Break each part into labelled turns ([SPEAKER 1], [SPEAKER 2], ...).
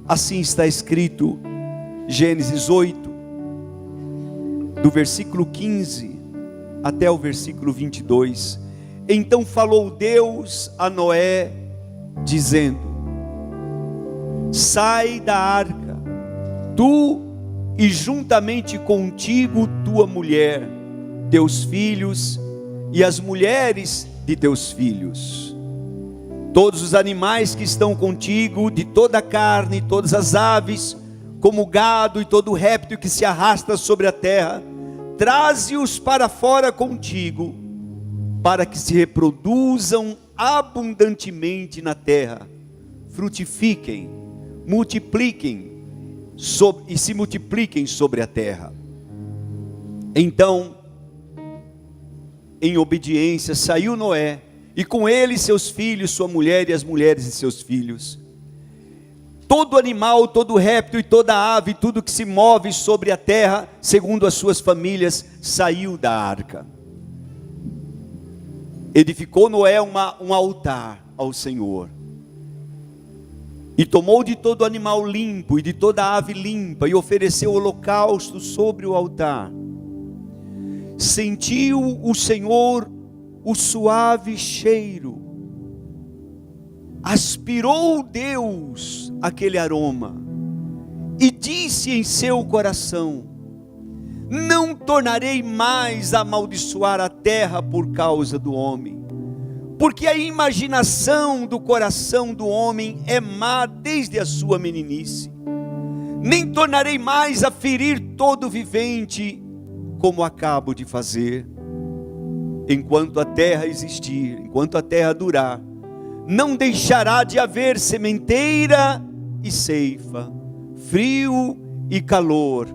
[SPEAKER 1] Assim está escrito, Gênesis 8, do versículo 15 até o versículo 22. Então falou Deus a Noé, dizendo: sai da arca, tu e juntamente contigo tua mulher, teus filhos e as mulheres de teus filhos, todos os animais que estão contigo, de toda a carne, todas as aves, como o gado e todo o réptil que se arrasta sobre a terra, traze-os para fora contigo, para que se reproduzam abundantemente na terra, frutifiquem, multipliquem e se multipliquem sobre a terra. Então, em obediência, saiu Noé, e com ele seus filhos, sua mulher e as mulheres de seus filhos. Todo animal, todo réptil e toda ave, tudo que se move sobre a terra, segundo as suas famílias, saiu da arca. Edificou Noé um altar ao Senhor, e tomou de todo animal limpo e de toda ave limpa, e ofereceu holocausto sobre o altar. Sentiu o Senhor o suave cheiro, aspirou Deus aquele aroma, e disse em seu coração: não tornarei mais a amaldiçoar a terra por causa do homem, porque a imaginação do coração do homem é má desde a sua meninice. Nem tornarei mais a ferir todo vivente, como acabo de fazer. Enquanto a terra existir, enquanto a terra durar, não deixará de haver sementeira e ceifa, frio e calor,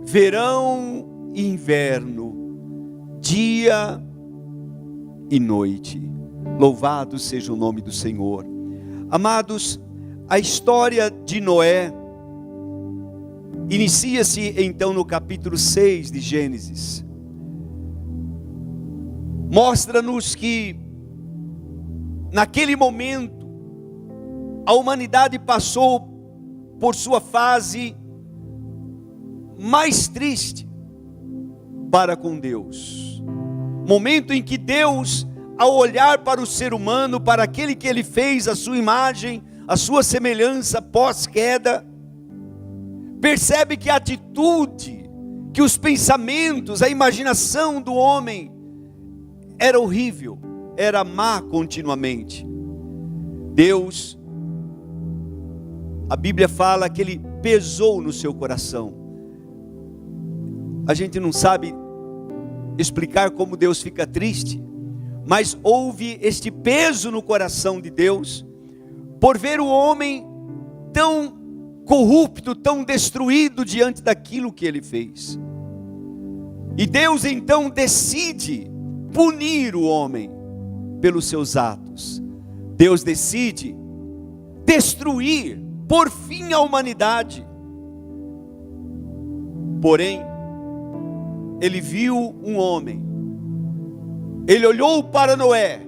[SPEAKER 1] verão e inverno, dia e noite. Louvado seja o nome do Senhor. Amados, a história de Noé inicia-se então no capítulo 6 de Gênesis. Mostra-nos que naquele momento a humanidade passou por sua fase mais triste para com Deus. Momento em que Deus, ao olhar para o ser humano, para aquele que Ele fez, a sua imagem, a sua semelhança pós-queda, percebe que a atitude, que os pensamentos, a imaginação do homem era horrível, era má continuamente. Deus, a Bíblia fala que Ele pesou no seu coração. A gente não sabe explicar como Deus fica triste, mas houve este peso no coração de Deus, por ver o homem tão corrupto, tão destruído diante daquilo que ele fez. E Deus então decide punir o homem pelos seus atos. Deus decide destruir, por fim, a humanidade. Porém, Ele viu um homem, Ele olhou para Noé,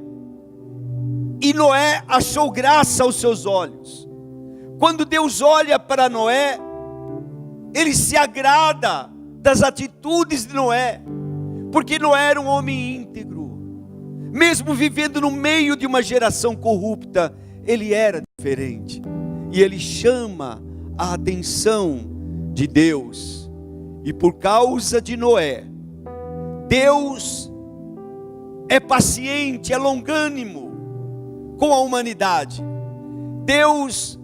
[SPEAKER 1] e Noé achou graça aos seus olhos. Quando Deus olha para Noé, Ele se agrada das atitudes de Noé, porque Noé era um homem íntegro, mesmo vivendo no meio de uma geração corrupta, ele era diferente, e ele chama a atenção de Deus. E por causa de Noé, Deus é paciente, é longânimo com a humanidade. Deus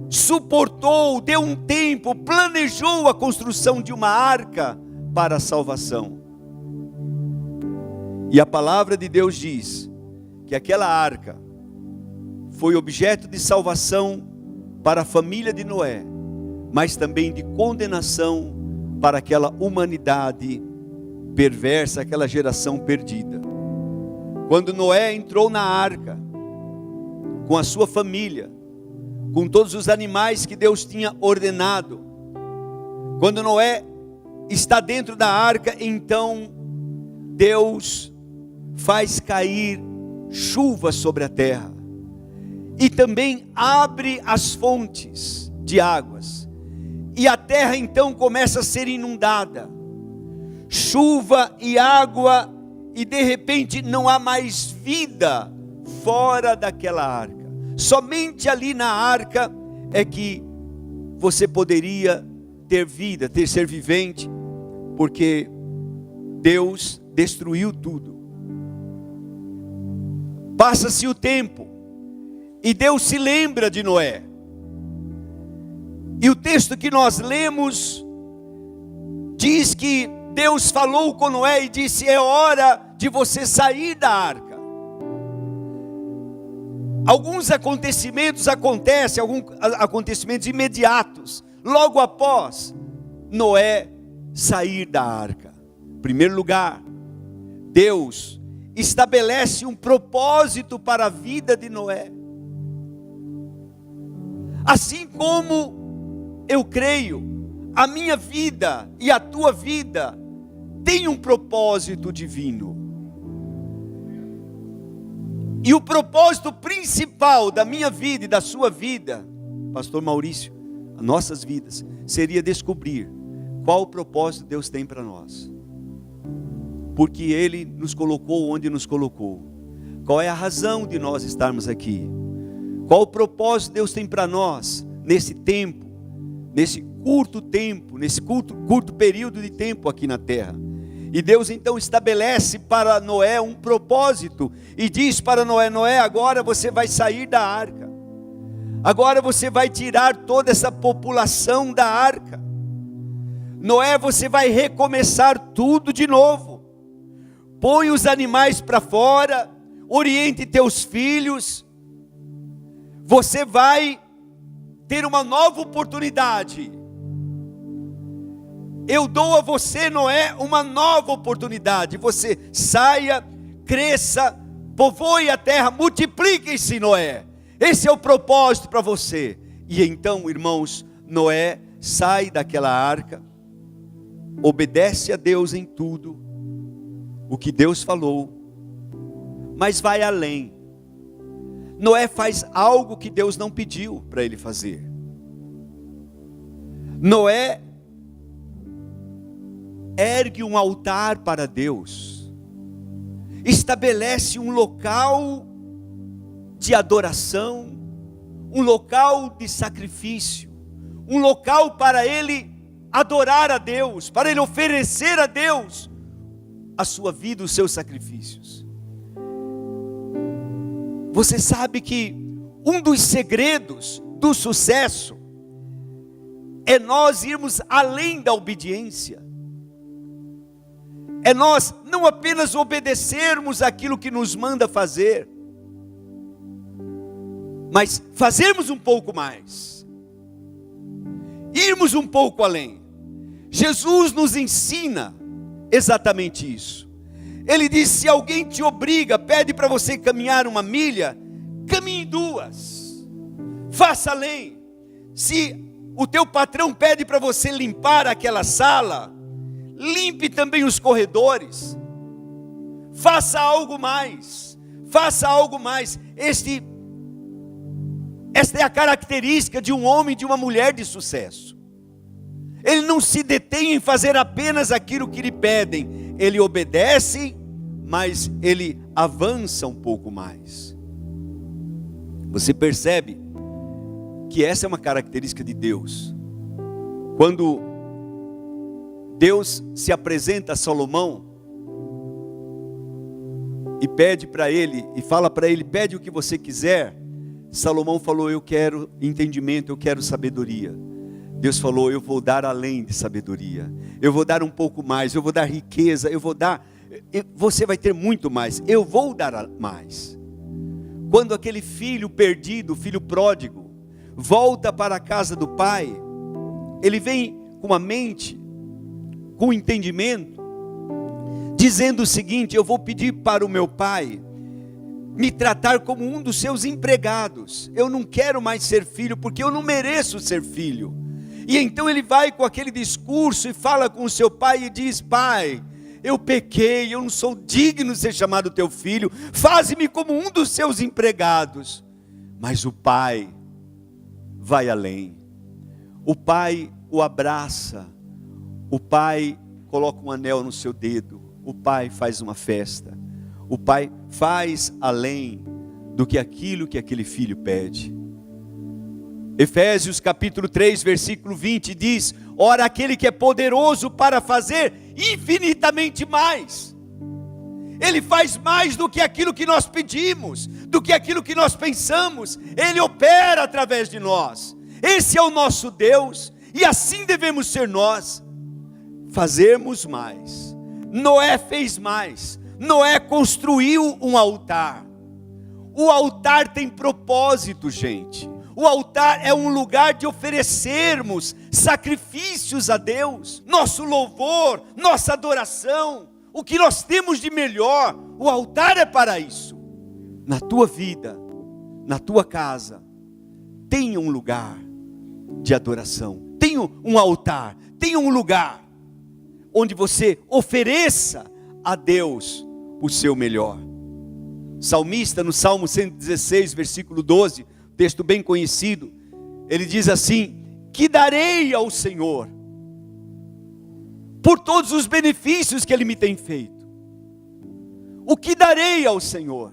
[SPEAKER 1] suportou, deu um tempo, planejou a construção de uma arca para a salvação. E a palavra de Deus diz que aquela arca foi objeto de salvação para a família de Noé, mas também de condenação para aquela humanidade perversa, aquela geração perdida. Quando Noé entrou na arca, com a sua família, com todos os animais que Deus tinha ordenado, quando Noé está dentro da arca, então Deus faz cair chuva sobre a terra, e também abre as fontes, de águas. E a terra então começa a ser inundada. Chuva e água, e de repente não há mais vida fora daquela arca. Somente ali na arca é que você poderia ter vida, ter ser vivente, porque Deus destruiu tudo. Passa-se o tempo, e Deus se lembra de Noé. E o texto que nós lemos diz que Deus falou com Noé e disse: é hora de você sair da arca. Alguns acontecimentos acontecem, alguns acontecimentos imediatos, logo após Noé sair da arca. Em primeiro lugar, Deus estabelece um propósito para a vida de Noé. Assim como eu creio, a minha vida e a tua vida tem um propósito divino. E o propósito principal da minha vida e da sua vida, Pastor Maurício, as nossas vidas, seria descobrir qual o propósito Deus tem para nós. Porque Ele nos colocou onde nos colocou. Qual é a razão de nós estarmos aqui? Qual o propósito Deus tem para nós nesse tempo, nesse curto tempo, nesse curto período de tempo aqui na terra? E Deus então estabelece para Noé um propósito e diz para Noé: Noé, agora você vai sair da arca. Agora você vai tirar toda essa população da arca. Noé, você vai recomeçar tudo de novo. Põe os animais para fora, oriente teus filhos. Você vai ter uma nova oportunidade. Eu dou a você, Noé, uma nova oportunidade. Você saia, cresça, povoe a terra, multipliquem-se, Noé. Esse é o propósito para você. E então, irmãos, Noé sai daquela arca, obedece a Deus em tudo o que Deus falou, mas vai além. Noé faz algo que Deus não pediu para ele fazer. Noé ergue um altar para Deus, estabelece um local de adoração, um local de sacrifício, um local para ele adorar a Deus, para ele oferecer a Deus a sua vida, os seus sacrifícios. Você sabe que um dos segredos do sucesso é nós irmos além da obediência. É nós não apenas obedecermos aquilo que nos manda fazer, mas fazermos um pouco mais, irmos um pouco além. Jesus nos ensina exatamente isso. Ele diz: se alguém te obriga, pede para você caminhar 1 milha, caminhe 2, faça além. Se o teu patrão pede para você limpar aquela sala, limpe também os corredores, faça algo mais, faça algo mais. Esta é a característica de um homem e de uma mulher de sucesso. Ele não se detém em fazer apenas aquilo que lhe pedem, ele obedece, mas ele avança um pouco mais. Você percebe que essa é uma característica de Deus. Quando Deus se apresenta a Salomão e pede para ele, e fala para ele: pede o que você quiser. Salomão falou: eu quero entendimento, eu quero sabedoria. Deus falou: eu vou dar além de sabedoria, eu vou dar um pouco mais, eu vou dar riqueza, você vai ter muito mais, eu vou dar mais. Quando aquele filho perdido, o filho pródigo, volta para a casa do pai, ele vem com a mente, com o entendimento, dizendo o seguinte: eu vou pedir para o meu pai me tratar como um dos seus empregados, eu não quero mais ser filho, porque eu não mereço ser filho. E então ele vai com aquele discurso e fala com o seu pai e diz: pai, eu pequei, eu não sou digno de ser chamado teu filho, faze-me como um dos seus empregados. Mas o pai vai além. O pai o abraça, o pai coloca um anel no seu dedo, o pai faz uma festa, o pai faz além do que aquilo que aquele filho pede. Efésios capítulo 3, versículo 20 diz: ora, aquele que é poderoso para fazer infinitamente mais. Ele faz mais do que aquilo que nós pedimos, do que aquilo que nós pensamos. Ele opera através de nós. Esse é o nosso Deus, e assim devemos ser nós. Fazermos mais. Noé fez mais. Noé construiu um altar. O altar tem propósito, gente. O altar é um lugar de oferecermos sacrifícios a Deus. Nosso louvor, nossa adoração, o que nós temos de melhor, o altar é para isso. Na tua vida, na tua casa, tenha um lugar de adoração. Tenha um altar, tenha um lugar onde você ofereça a Deus o seu melhor. Salmista, no Salmo 116, versículo 12, texto bem conhecido, ele diz assim: que darei ao Senhor por todos os benefícios que Ele me tem feito? O que darei ao Senhor?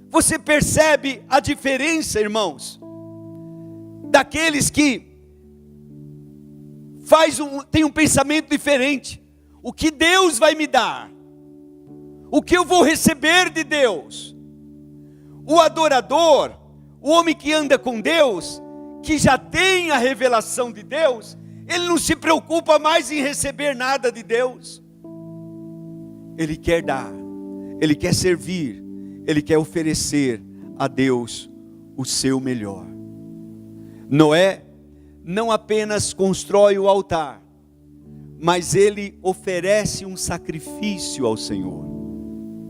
[SPEAKER 1] Você percebe a diferença, irmãos, daqueles que tem um pensamento diferente? O que Deus vai me dar? O que eu vou receber de Deus? O adorador, o homem que anda com Deus, que já tem a revelação de Deus, ele não se preocupa mais em receber nada de Deus. Ele quer dar, ele quer servir, ele quer oferecer a Deus o seu melhor. Noé não apenas constrói o altar, mas ele oferece um sacrifício ao Senhor.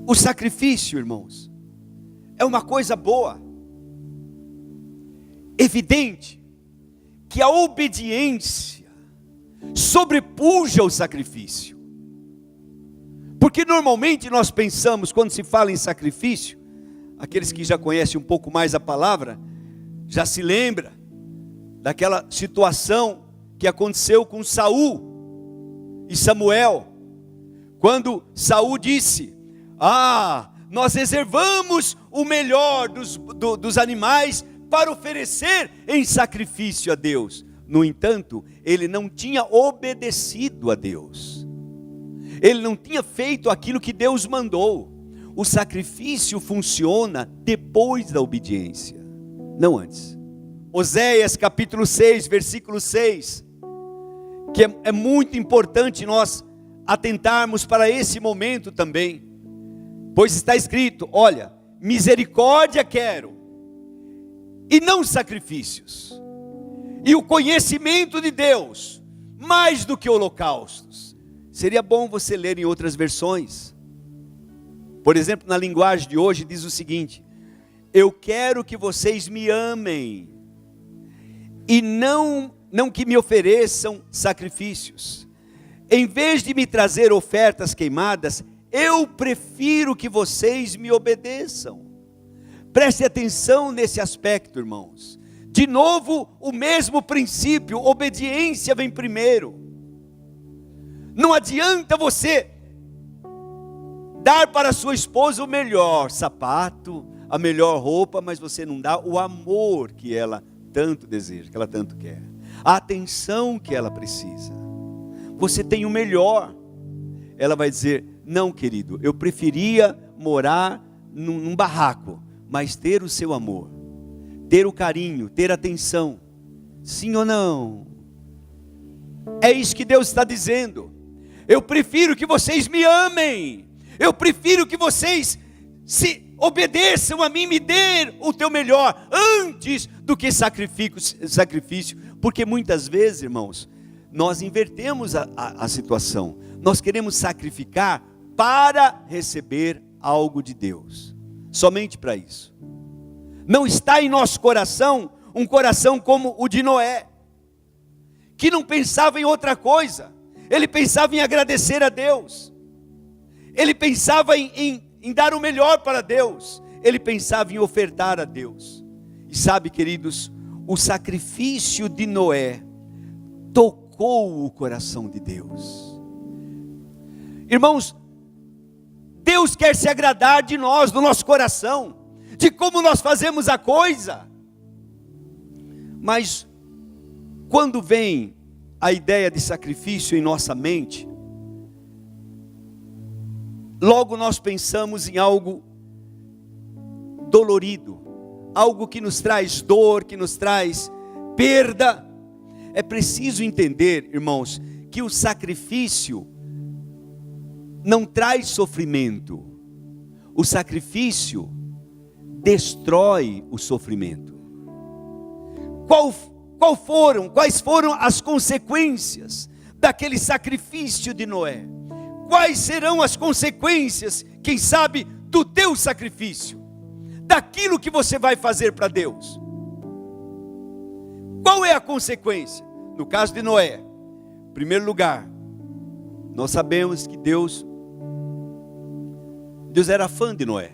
[SPEAKER 1] O sacrifício, irmãos, é uma coisa boa. Evidente que a obediência sobrepuja o sacrifício. Porque normalmente nós pensamos, quando se fala em sacrifício, aqueles que já conhecem um pouco mais a palavra, já se lembra daquela situação que aconteceu com Saul e Samuel, quando Saul disse: nós reservamos o melhor dos animais para oferecer em sacrifício a Deus. No entanto, ele não tinha obedecido a Deus. Ele não tinha feito aquilo que Deus mandou. O sacrifício funciona depois da obediência, não antes. Oséias capítulo 6, versículo 6, que é muito importante nós atentarmos para esse momento também. Pois está escrito: olha, misericórdia quero, e não sacrifícios, e o conhecimento de Deus, mais do que holocaustos. Seria bom você ler em outras versões. Por exemplo, na linguagem de hoje diz o seguinte: eu quero que vocês me amem, e não que me ofereçam sacrifícios. Em vez de me trazer ofertas queimadas, eu prefiro que vocês me obedeçam. Preste atenção nesse aspecto, irmãos. De novo, o mesmo princípio: obediência vem primeiro. Não adianta você dar para sua esposa o melhor sapato, a melhor roupa, mas você não dá o amor que ela tanto deseja, que ela tanto quer, a atenção que ela precisa. Você tem o melhor. Ela vai dizer: não, querido, eu preferia morar num barraco, mas ter o seu amor, ter o carinho, ter atenção. Sim ou não? É isso que Deus está dizendo. Eu prefiro que vocês me amem. Eu prefiro que vocês se obedeçam a mim, me dê o teu melhor, antes do que sacrifício. Porque muitas vezes, irmãos, nós invertemos a situação. Nós queremos sacrificar para receber algo de Deus, somente para isso. Não está em nosso coração um coração como o de Noé, que não pensava em outra coisa. Ele pensava em agradecer a Deus, ele pensava em dar o melhor para Deus, ele pensava em ofertar a Deus. E sabe, queridos, o sacrifício de Noé tocou o coração de Deus. Irmãos, Deus quer se agradar de nós, do nosso coração, de como nós fazemos a coisa. Mas quando vem a ideia de sacrifício em nossa mente, logo nós pensamos em algo dolorido, algo que nos traz dor, que nos traz perda. É preciso entender, irmãos, que o sacrifício não traz sofrimento. O sacrifício destrói o sofrimento. Quais foram as consequências daquele sacrifício de Noé? Quais serão as consequências, quem sabe, do teu sacrifício? Daquilo que você vai fazer para Deus? Qual é a consequência? No caso de Noé, em primeiro lugar, nós sabemos que Deus era fã de Noé.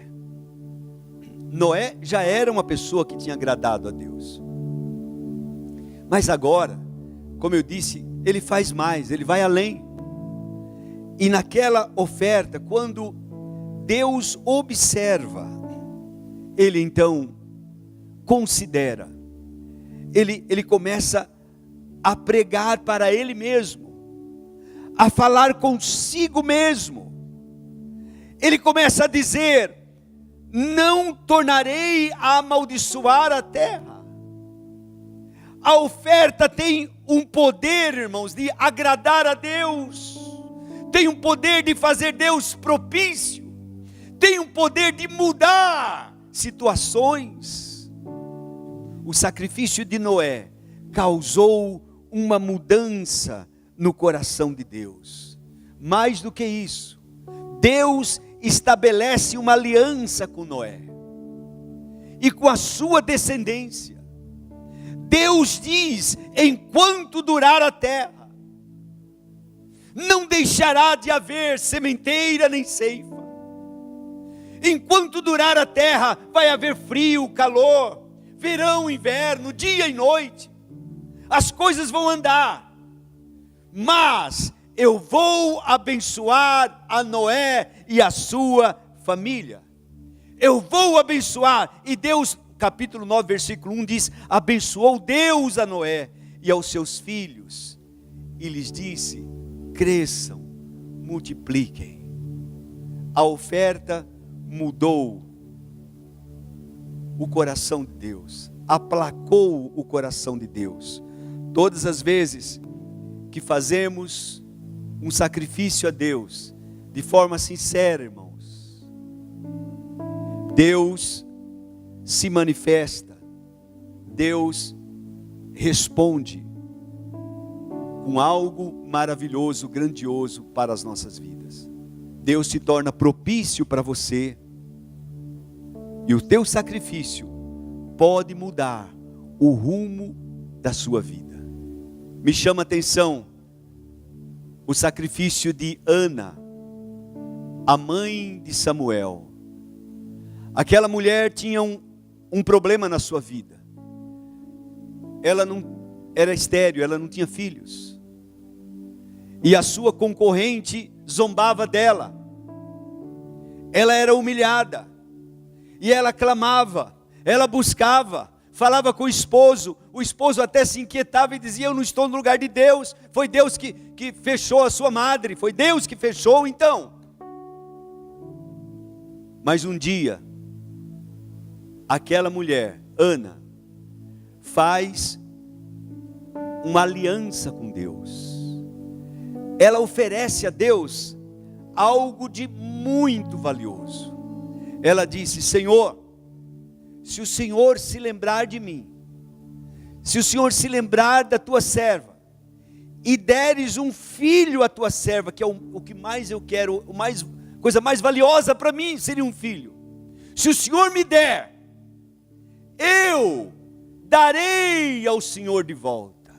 [SPEAKER 1] Noé já era uma pessoa que tinha agradado a Deus. Mas agora, como eu disse, ele faz mais, ele vai além. E naquela oferta, quando Deus observa, ele então considera, ele começa a pregar para ele mesmo, a falar consigo mesmo. Ele começa a dizer: não tornarei a amaldiçoar a terra. A oferta tem um poder, irmãos, de agradar a Deus, tem um poder de fazer Deus propício, tem um poder de mudar situações. O sacrifício de Noé causou uma mudança no coração de Deus. Mais do que isso, Deus estabelece uma aliança com Noé e com a sua descendência. Deus diz: enquanto durar a terra, não deixará de haver sementeira nem ceifa. Enquanto durar a terra, vai haver frio, calor, verão, inverno, dia e noite. As coisas vão andar, mas eu vou abençoar a Noé e a sua família. Eu vou abençoar. E Deus, capítulo 9, versículo 1 diz: abençoou Deus a Noé e aos seus filhos, e lhes disse: cresçam, multipliquem. A oferta mudou o coração de Deus, aplacou o coração de Deus. Todas as vezes que fazemos um sacrifício a Deus, de forma sincera, irmãos, Deus se manifesta, Deus responde com algo maravilhoso, grandioso para as nossas vidas. Deus se torna propício para você, e o teu sacrifício pode mudar o rumo da sua vida. Me chama a atenção o sacrifício de Ana, a mãe de Samuel. Aquela mulher tinha um problema na sua vida. Ela não era estéril, ela não tinha filhos. E a sua concorrente zombava dela. Ela era humilhada. E ela clamava, ela buscava, falava com o esposo até se inquietava e dizia: eu não estou no lugar de Deus, foi Deus que fechou a sua madre, foi Deus que fechou então. Mas um dia, aquela mulher, Ana, faz uma aliança com Deus. Ela oferece a Deus algo de muito valioso. Ela disse: Senhor, se o Senhor se lembrar de mim, se o Senhor se lembrar da tua serva, e deres um filho à tua serva, que é o que mais eu quero, coisa mais valiosa para mim seria um filho. Se o Senhor me der, eu darei ao Senhor de volta.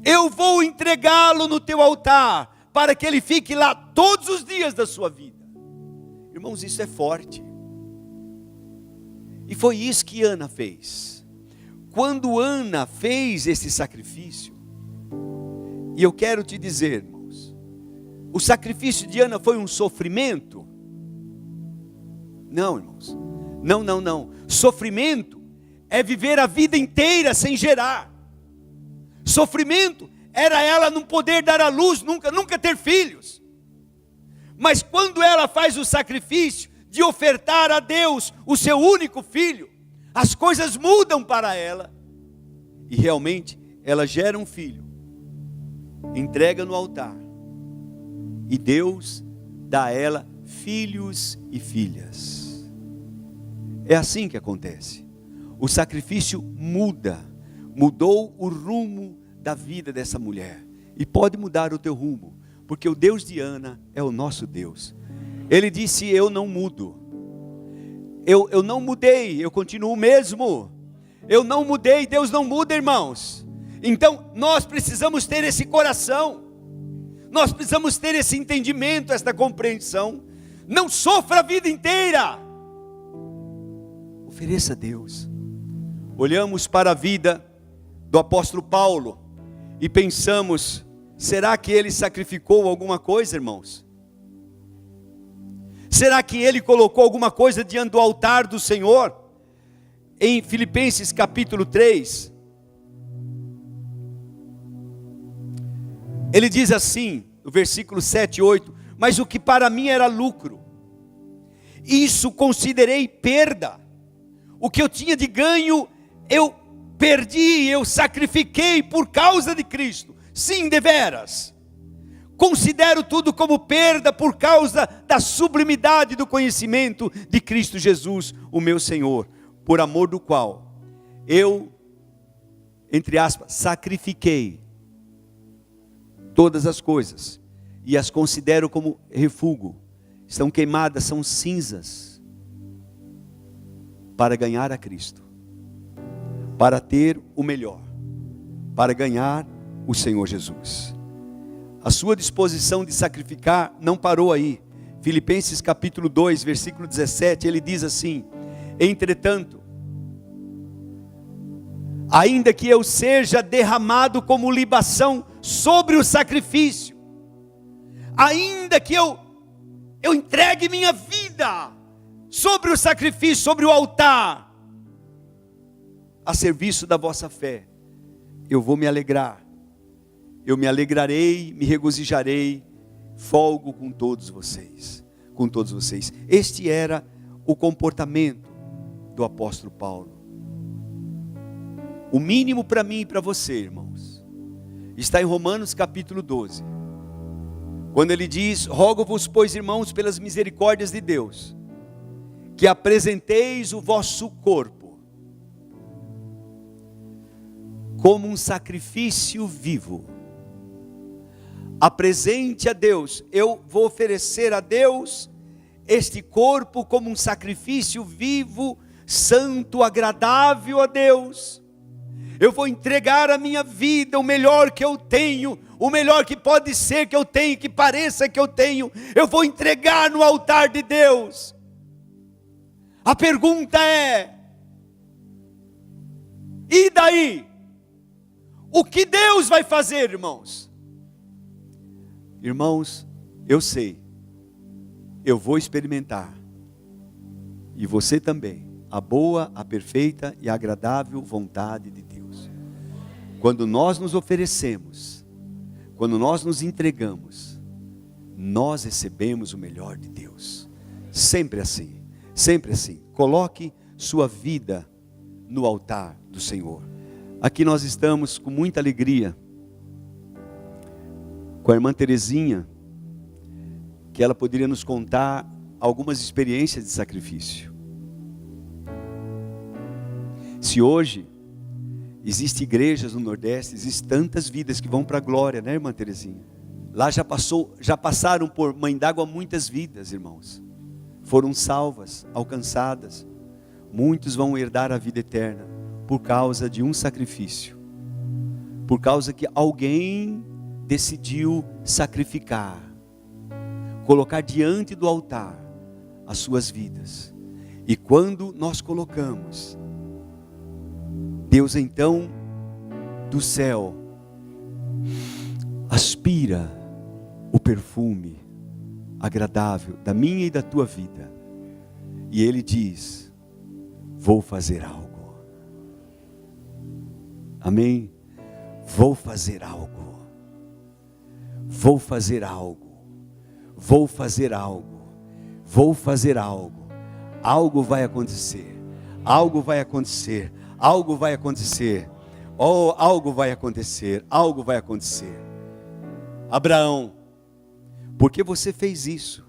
[SPEAKER 1] Eu vou entregá-lo no teu altar, para que ele fique lá todos os dias da sua vida. Irmãos, isso é forte. E foi isso que Ana fez. Quando Ana fez esse sacrifício, E eu quero te dizer, irmãos, o sacrifício de Ana foi um sofrimento? Não, irmãos. Não. Sofrimento é viver a vida inteira sem gerar. Sofrimento era ela não poder dar à luz, nunca ter filhos. Mas quando ela faz o sacrifício de ofertar a Deus o seu único filho, as coisas mudam para ela. E realmente ela gera um filho, entrega no altar, e Deus dá a ela filhos e filhas. É assim que acontece. O sacrifício mudou o rumo da vida dessa mulher, e pode mudar o teu rumo, porque o Deus de Ana é o nosso Deus. Ele disse: eu não mudo, eu não mudei, eu continuo o mesmo, eu não mudei. Deus não muda, irmãos. Então nós precisamos ter esse coração, nós precisamos ter esse entendimento, esta compreensão. Não sofra a vida inteira, ofereça a Deus. Olhamos para a vida do apóstolo Paulo e pensamos: será que ele sacrificou alguma coisa, irmãos? Será que ele colocou alguma coisa diante do altar do Senhor? Em Filipenses capítulo 3, ele diz assim, no versículo 7 e 8: mas o que para mim era lucro, isso considerei perda. O que eu tinha de ganho, eu perdi, eu sacrifiquei por causa de Cristo. Sim, deveras. Considero tudo como perda por causa da sublimidade do conhecimento de Cristo Jesus, o meu Senhor, por amor do qual eu, entre aspas, sacrifiquei todas as coisas e as considero como refúgio. Estão queimadas, são cinzas, para ganhar a Cristo, para ter o melhor, para ganhar o Senhor Jesus. A sua disposição de sacrificar não parou aí. Filipenses capítulo 2, versículo 17, ele diz assim: entretanto, ainda que eu seja derramado como libação sobre o sacrifício, ainda que eu entregue minha vida sobre o sacrifício, sobre o altar, a serviço da vossa fé, eu vou me alegrar, eu me alegrarei, me regozijarei, folgo com todos vocês, Este era o comportamento do apóstolo Paulo. O mínimo para mim e para você, irmãos, está em Romanos capítulo 12, quando ele diz: rogo-vos, pois, irmãos, pelas misericórdias de Deus, que apresenteis o vosso corpo como um sacrifício vivo. Apresente a Deus. Eu vou oferecer a Deus este corpo como um sacrifício vivo, santo, agradável a Deus. Eu vou entregar a minha vida, o melhor que eu tenho, o melhor que pode ser que eu tenho, que pareça que eu tenho, eu vou entregar no altar de Deus. A pergunta é: e daí? O que Deus vai fazer, irmãos? Irmãos, eu sei, eu vou experimentar, e você também, a boa, a perfeita e a agradável vontade de Deus. Quando nós nos oferecemos, quando nós nos entregamos, nós recebemos o melhor de Deus. Sempre assim, sempre assim. Coloque sua vida no altar do Senhor. Aqui nós estamos com muita alegria com a irmã Terezinha, que ela poderia nos contar algumas experiências de sacrifício. Se hoje existem igrejas no Nordeste, existem tantas vidas que vão para a glória, né, irmã Terezinha? Lá já passaram por Mãe d'Água muitas vidas, irmãos. Foram salvas, alcançadas. Muitos vão herdar a vida eterna por causa de um sacrifício. Por causa que alguém decidiu sacrificar, colocar diante do altar as suas vidas. E quando nós colocamos, Deus então do céu aspira o perfume agradável da minha e da tua vida. E Ele diz: vou fazer algo. Amém? Vou fazer algo. Vou fazer algo. Vou fazer algo. Vou fazer algo. Algo vai acontecer. Algo vai acontecer. Algo vai acontecer. Oh, algo vai acontecer. Algo vai acontecer. Abraão, porque você fez isso?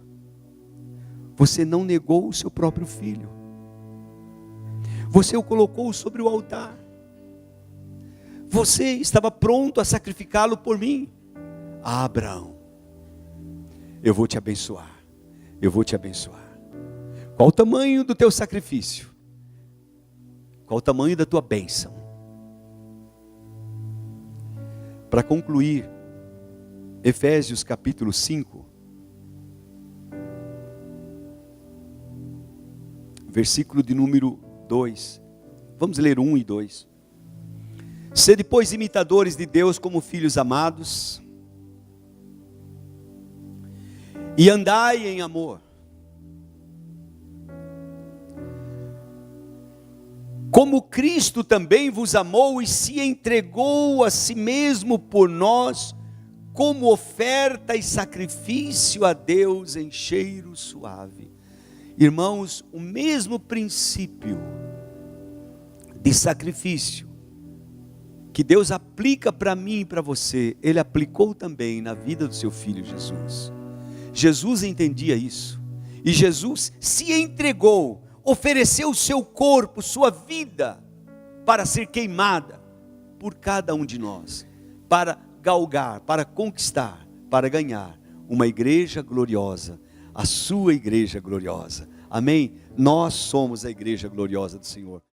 [SPEAKER 1] Você não negou o seu próprio filho. Você o colocou sobre o altar. Você estava pronto a sacrificá-lo por mim. Ah, Abraão, eu vou te abençoar. Eu vou te abençoar. Qual o tamanho do teu sacrifício? Qual o tamanho da tua bênção? Para concluir, Efésios capítulo 5, versículo de número 2. Vamos ler 1 e 2. Sede, pois, imitadores de Deus como filhos amados, e andai em amor, como Cristo também vos amou e se entregou a si mesmo por nós, como oferta e sacrifício a Deus em cheiro suave. Irmãos, o mesmo princípio de sacrifício que Deus aplica para mim e para você, Ele aplicou também na vida do seu Filho Jesus. Jesus entendia isso, e Jesus se entregou, ofereceu o seu corpo, sua vida, para ser queimada por cada um de nós, para galgar, para conquistar, para ganhar uma igreja gloriosa, a sua igreja gloriosa. Amém? Nós somos a igreja gloriosa do Senhor.